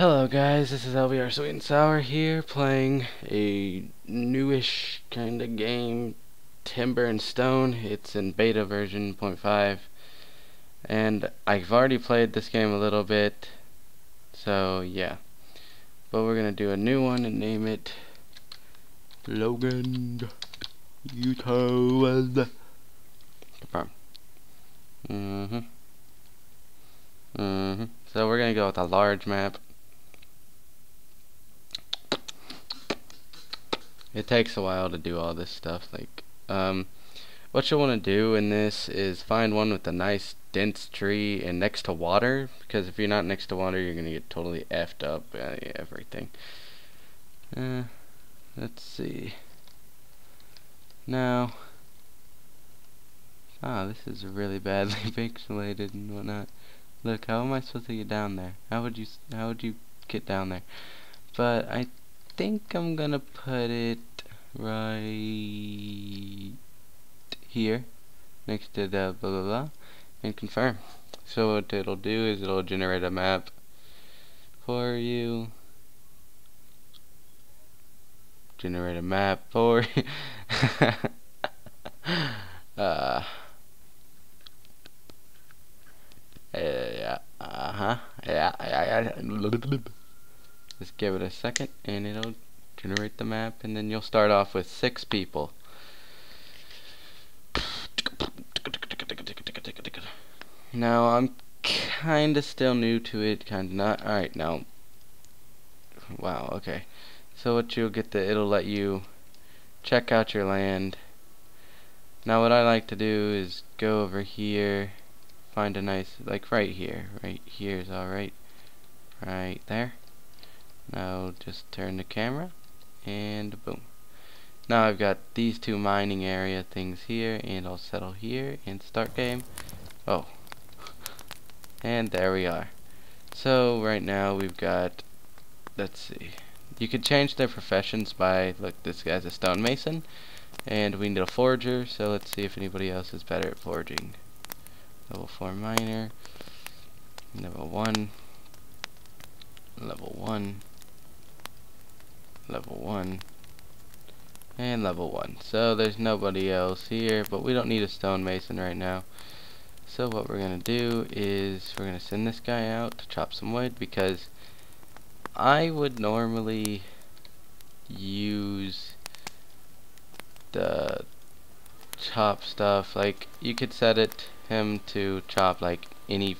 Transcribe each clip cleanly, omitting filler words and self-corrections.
Hello guys, this is LBR Sweet and Sour here playing a newish kind of game, Timber and Stone. It's in beta version 0.5 and I've already played this game a little bit, so yeah. But we're gonna do a new one and name it Logan YouTube. Confirm. So we're gonna go with a large map. It takes a while to do all this stuff. What you'll want to do in this is find one with a nice dense tree and next to water, because if you're not next to water, you're gonna get totally effed up everything. Let's see. Now, this is really badly pixelated and whatnot. Look, how am I supposed to get down there? How would you get down there? But I think I'm gonna put it right here next to the blah blah blah and confirm. So what it'll do is it'll generate a map for you. Generate a map for you. Yeah. Just give it a second and it'll generate the map, and then you'll start off with 6 people. Now I'm kinda still new to it, kinda not. Alright, now wow, okay. So what you'll get, it'll let you check out your land. Now what I like to do is go over here, find a nice, like right here is alright. Right there. Now just turn the camera and boom. Now I've got these 2 mining area things here, and I'll settle here and start game. Oh, and there we are. So right now we've got, let's see, you could change their professions by, look, this guy's a stonemason and we need a forger, so let's see if anybody else is better at forging. Level 4 miner, level 1, level 1, level 1, and level 1. So there's nobody else here, but we don't need a stonemason right now. So what we're gonna do is we're gonna send this guy out to chop some wood, because I would normally use the chop stuff, like you could set him to chop like any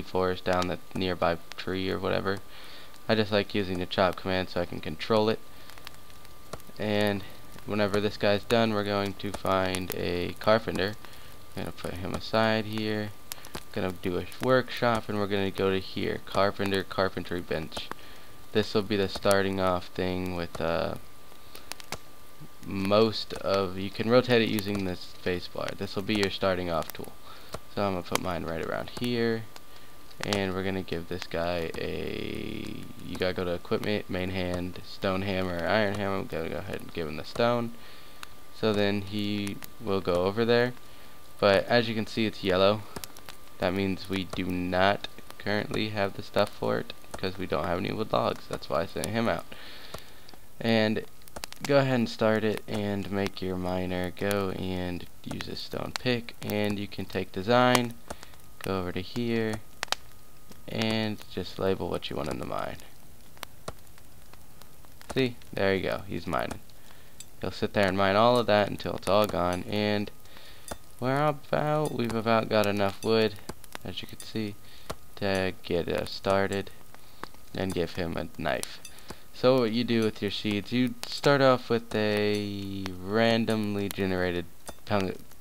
forest down the nearby tree or whatever. I just like using the chop command so I can control it. And whenever this guy's done, we're going to find a carpenter. I'm gonna put him aside here. Gonna do a workshop, and we're gonna go to here, carpentry bench. This will be the starting off thing with most of, you can rotate it using this space bar. This will be your starting off tool. So I'm gonna put mine right around here, and we're gonna give this guy a, you gotta go to equipment, main hand, stone hammer, iron hammer. We're gonna go ahead and give him the stone, so then he will go over there. But as you can see, it's yellow. That means we do not currently have the stuff for it, because we don't have any wood logs. That's why I sent him out. And go ahead and start it and make your miner go and use a stone pick, and you can take design, go over to here and just label what you want in the mine. See, there you go, he's mining. He'll sit there and mine all of that until it's all gone, and we've about got enough wood, as you can see, to get us started and give him a knife. So what you do with your seeds, you start off with a randomly generated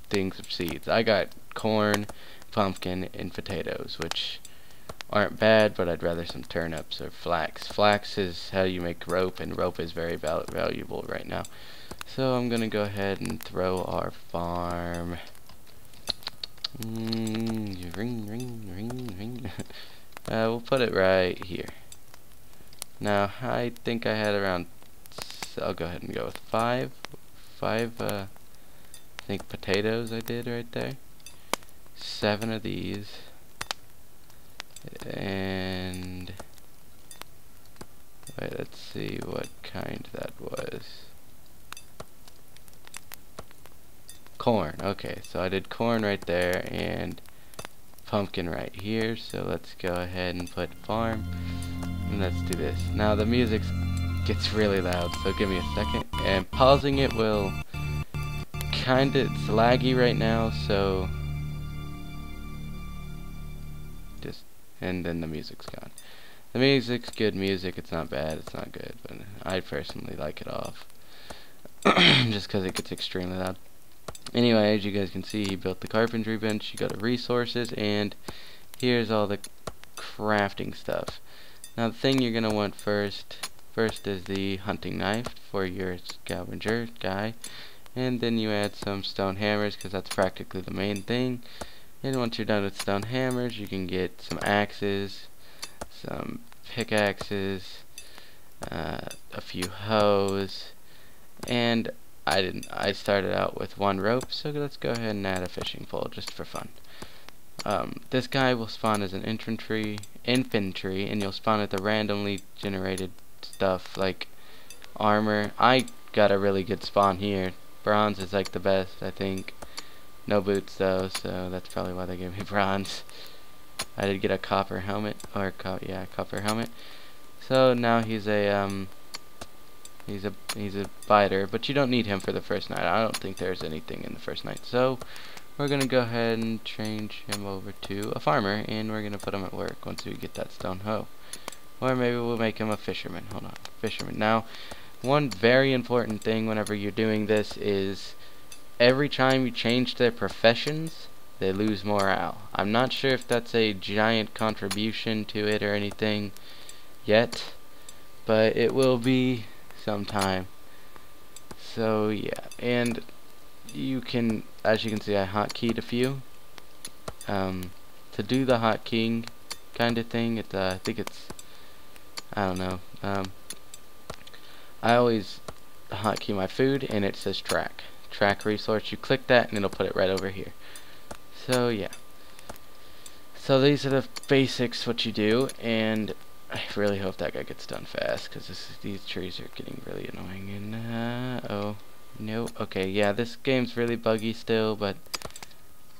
things of seeds. I got corn, pumpkin, and potatoes, which aren't bad, but I'd rather some turnips or flax. Flax is how you make rope, and rope is very valuable right now. So I'm gonna go ahead and throw our farm. We'll put it right here. Now I think I had around, I'll go ahead and go with five I think potatoes I did right there. 7 of these, and Wait, let's see what kind that was. Corn. Okay, so I did corn right there and pumpkin right here. So let's go ahead and put farm. And let's do this. Now the music gets really loud, so give me a second. And pausing it will kinda, it's laggy right now, so just, and then the music's gone. The music's good music, it's not bad, it's not good, but I personally like it off. Just because it gets extremely loud. Anyway, as you guys can see, he built the carpentry bench. You go to resources, and here's all the crafting stuff. Now the thing you're gonna want first is the hunting knife for your scavenger guy, and then you add some stone hammers because that's practically the main thing. And once you're done with stone hammers, you can get some axes, some pickaxes, a few hoes, and I started out with one rope, so let's go ahead and add a fishing pole just for fun. This guy will spawn as an infantry, and you'll spawn at the randomly generated stuff like armor. I got a really good spawn here. Bronze is like the best, I think. No boots though, so that's probably why they gave me bronze. I did get a copper helmet, or copper helmet. So now he's a biter, but you don't need him for the first night. I don't think there's anything in the first night. So we're gonna go ahead and change him over to a farmer, and we're gonna put him at work once we get that stone hoe. Or maybe we'll make him a fisherman. Hold on, fisherman. Now, one very important thing whenever you're doing this is every time you change their professions, they lose morale. I'm not sure if that's a giant contribution to it or anything yet, but it will be sometime. So yeah, and you can, as you can see, I hotkeyed a few. To do the hotkeying kind of thing, I think it's, I don't know. I always hotkey my food, and it says track resource. You click that, and it'll put it right over here. So yeah. So these are the basics, what you do, and I really hope that guy gets done fast, because these trees are getting really annoying. And oh no, okay, yeah, this game's really buggy still, but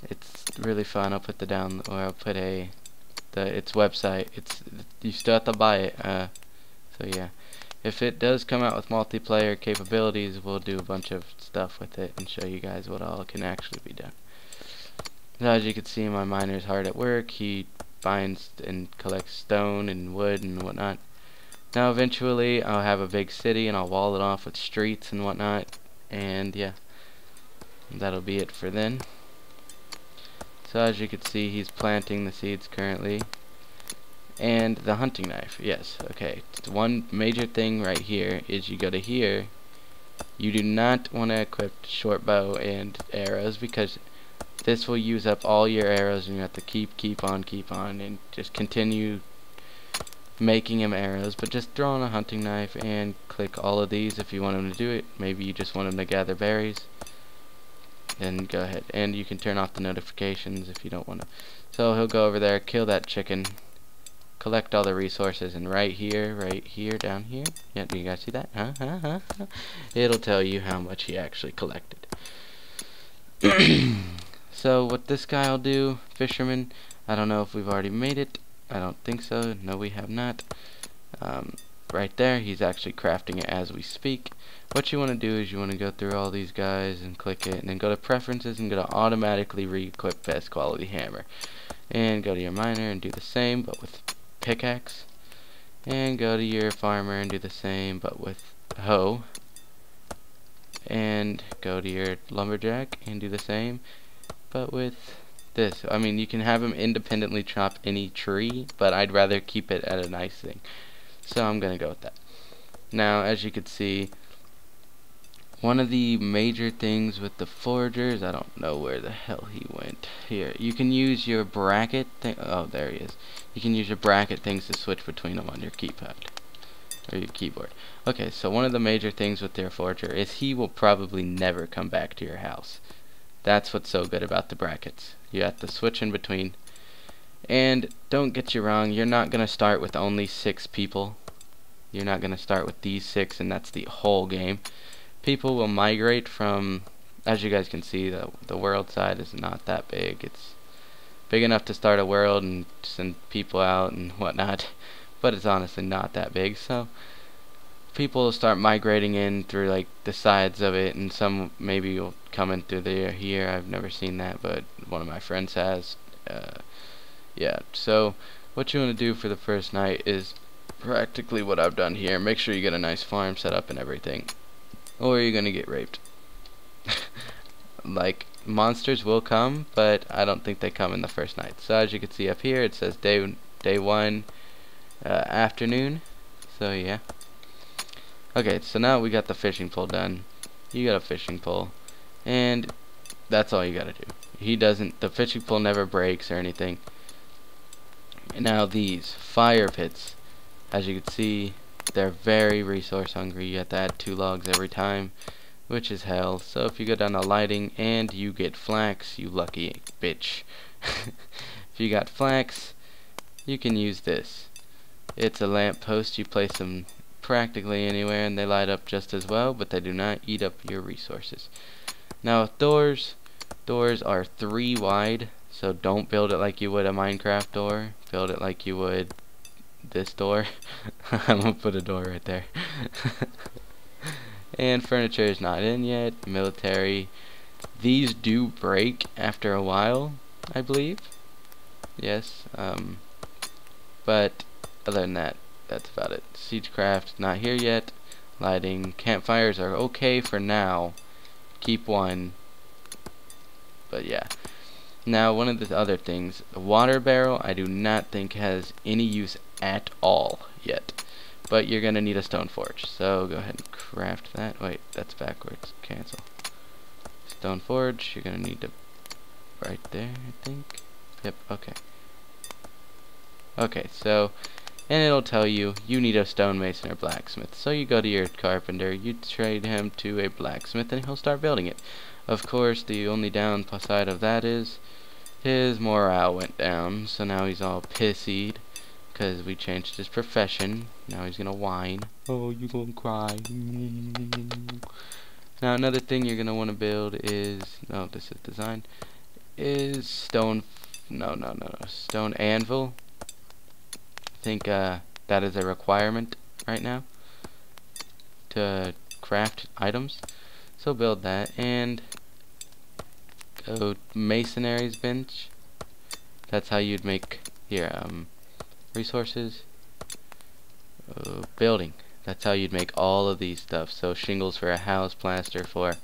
it's really fun. I'll put I'll put its website. You still have to buy it. So yeah, if it does come out with multiplayer capabilities, we'll do a bunch of stuff with it and show you guys what all can actually be done. Now, as you can see, my miner's hard at work. He finds and collects stone and wood and whatnot. Now eventually I'll have a big city and I'll wall it off with streets and whatnot, and yeah, that'll be it for then. So as you can see, he's planting the seeds currently. And the hunting knife, yes, okay, one major thing right here is you go to here, you do not want to equip short bow and arrows, because this will use up all your arrows, and you have to keep on, and just continue making him arrows. But just throw on a hunting knife and click all of these if you want him to do it. Maybe you just want him to gather berries, then go ahead, and you can turn off the notifications if you don't want to. So he'll go over there, kill that chicken, collect all the resources, and right here, down here, yeah, do you guys see that? It'll tell you how much he actually collected. So what this guy will do, fisherman, I don't know if we've already made it. I don't think so. No, we have not. Right there, he's actually crafting it as we speak. What you want to do is you want to go through all these guys and click it, and then go to preferences and go to automatically re-equip best quality hammer, and go to your miner and do the same but with pickaxe, and go to your farmer and do the same but with hoe, and go to your lumberjack and do the same but with this. I mean, you can have him independently chop any tree, but I'd rather keep it at a nice thing, so I'm gonna go with that. Now, as you can see, one of the major things with the foragers, I don't know where the hell he went. Here, you can use your bracket thing. Oh, there he is. You can use your bracket things to switch between them on your keypad or your keyboard. Okay, so one of the major things with their forager is he will probably never come back to your house. That's what's so good about the brackets. You have to switch in between. And don't get you wrong, you're not gonna start with only 6 people. You're not going to start with these 6 and that's the whole game. People will migrate from, as you guys can see, the world side is not that big. It's big enough to start a world and send people out and whatnot, but it's honestly not that big. So people will start migrating in through like the sides of it, and some maybe will come in through there here. I've never seen that, but one of my friends has. Yeah, so what you want to do for the first night is practically what I've done here. Make sure you get a nice farm set up and everything, or you're gonna get raped. Like, monsters will come, but I don't think they come in the first night. So as you can see up here, it says day 1 afternoon. So yeah. Okay, so now we got the fishing pole done. You got a fishing pole, and that's all you gotta do. The fishing pole never breaks or anything. And now these fire pits, as you can see, they're very resource hungry. You have to add 2 logs every time, which is hell. So if you go down to lighting and you get flax, you lucky bitch. If you got flax, you can use this. It's a lamp post. You place them practically anywhere and they light up just as well, but they do not eat up your resources. Now with doors are 3 wide, so don't build it like you would a Minecraft door. Build it like you would this door. I'm gonna put a door right there. And furniture is not in yet. Military. These do break after a while, I believe. Yes. But other than that, that's about it. Siegecraft not here yet. Lighting. Campfires are okay for now. Keep 1. But yeah. Now one of the other things, the water barrel I do not think has any use at all yet. But you're gonna need a stone forge. So go ahead and craft that. Wait, that's backwards. Cancel. Stone forge, you're gonna need to right there, I think. Yep, okay. Okay, so and it'll tell you need a stonemason or blacksmith. So you go to your carpenter, you trade him to a blacksmith, and he'll start building it. Of course, the only downside of that is his morale went down, so now he's all pissied because we changed his profession. Now he's gonna whine. Oh, you gonna cry. Now another thing you're gonna want to build is, no, this is design, is stone anvil. I think that is a requirement right now to craft items. So build that, and go masonary's bench. That's how you'd make here resources. Building. That's how you'd make all of these stuff. So shingles for a house, plaster for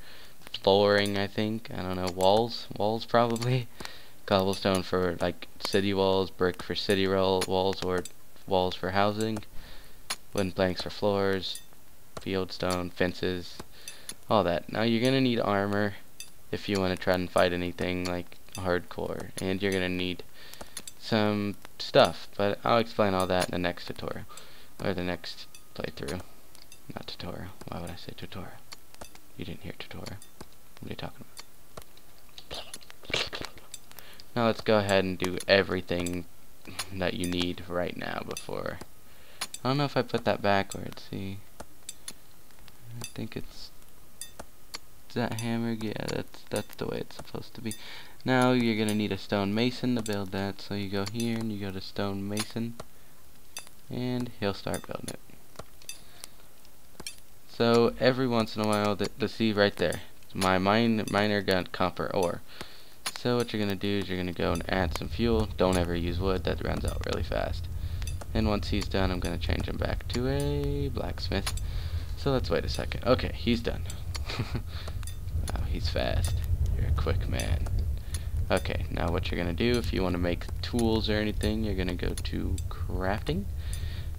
flooring, I think. I don't know, walls probably. Cobblestone for like city walls, brick for city walls or walls for housing, wooden planks for floors, fieldstone, fences, all that. Now you're gonna need armor if you want to try and fight anything like hardcore, and you're gonna need some stuff, but I'll explain all that in the next tutorial, or the next playthrough. Not tutorial. Why would I say tutorial? You didn't hear tutorial. What are you talking about? Now let's go ahead and do everything that you need right now before. I don't know if I put that backwards. See, I think it's, is that hammered? Yeah, that's the way it's supposed to be. Now you're gonna need a stone mason to build that. So you go here and you go to stone mason, and he'll start building it. So every once in a while, the see right there, my miner gun copper ore. So what you're gonna do is you're gonna go and add some fuel. Don't ever use wood, that runs out really fast. And once he's done, I'm gonna change him back to a blacksmith. So let's wait a second. Okay, he's done. Wow, he's fast. You're a quick man. Okay, now what you're gonna do, if you want to make tools or anything, you're gonna go to crafting.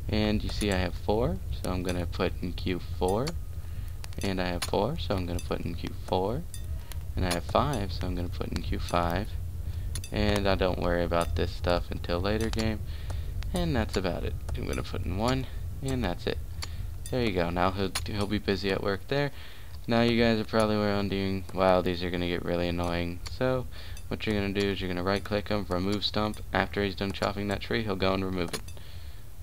And you see I have 4, so I'm gonna put in Q4. And I have 4, so I'm gonna put in Q4. And I have 5, so I'm going to put in Q5. And I don't worry about this stuff until later game. And that's about it. I'm going to put in 1, and that's it. There you go. Now he'll be busy at work there. Now you guys are probably wondering, wow, these are going to get really annoying. So what you're going to do is you're going to right click him, remove stump. After he's done chopping that tree, he'll go and remove it.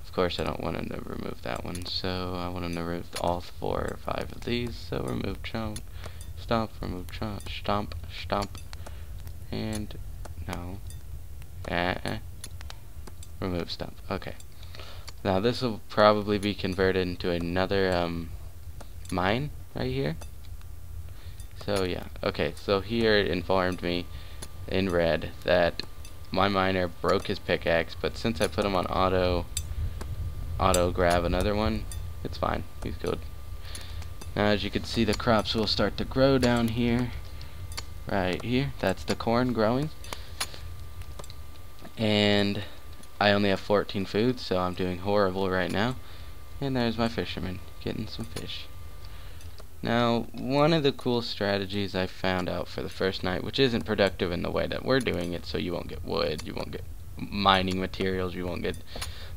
Of Of course, I don't want him to remove that one, so I want him to remove all 4 or 5 of these. So remove chomp, stomp, remove chomp, stomp, stomp, and no, remove stomp. Okay. Now this will probably be converted into another mine right here. So yeah, okay. So here it informed me in red that my miner broke his pickaxe, but since I put him on auto grab another one, it's fine. He's good. Now as you can see, the crops will start to grow down here. Right here. That's the corn growing. And I only have 14 food, so I'm doing horrible right now. And there's my fisherman getting some fish. Now, one of the cool strategies I found out for the first night, which isn't productive in the way that we're doing it, so you won't get wood, you won't get mining materials, you won't get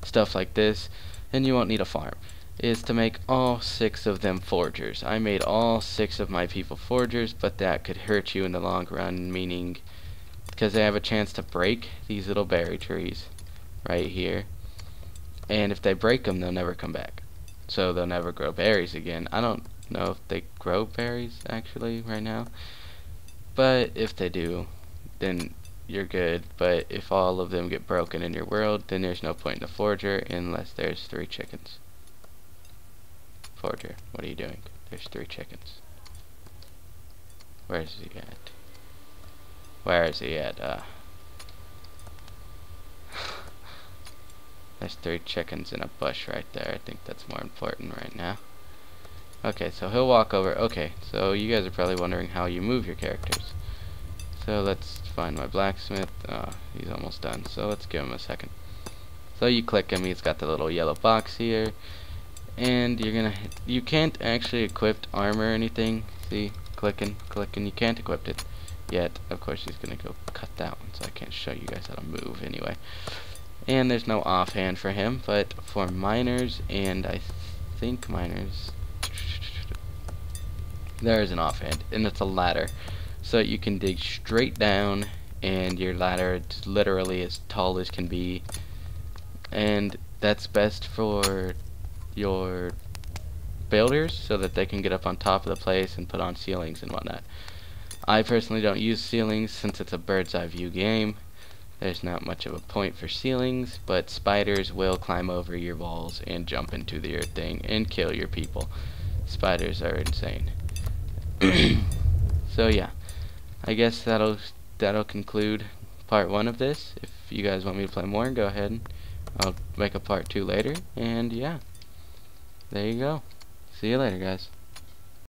stuff like this, and you won't need a farm, is to make all 6 of them forgers. I made all 6 of my people forgers, but that could hurt you in the long run, meaning because they have a chance to break these little berry trees right here, and if they break them, they'll never come back, so they'll never grow berries again. I don't know if they grow berries actually right now, but if they do, then you're good. But if all of them get broken in your world, then there's no point in the forger unless there's 3 chickens. Forger, what are you doing? There's 3 chickens. Where's he at? Where is he at? There's 3 chickens in a bush right there. I think that's more important right now. Okay, so he'll walk over. Okay, so you guys are probably wondering how you move your characters. So let's find my blacksmith. He's almost done, so let's give him a second. So you click him, he's got the little yellow box here, and you're gonna you can't actually equip armor or anything. See, clicking, you can't equip it yet. Of course he's gonna go cut that one, so I can't show you guys how to move anyway. And there's no offhand for him, but for miners, and I think miners, there is an offhand, and it's a ladder, so you can dig straight down, and your ladder is literally as tall as can be, and that's best for your builders so that they can get up on top of the place and put on ceilings and whatnot. I personally don't use ceilings since it's a bird's eye view game. There's not much of a point for ceilings, but spiders will climb over your walls and jump into your thing and kill your people. Spiders are insane. So yeah, I guess that'll conclude part 1 of this. If you guys want me to play more, go ahead. I'll make a part 2 later, and yeah, there you go. See you later, guys.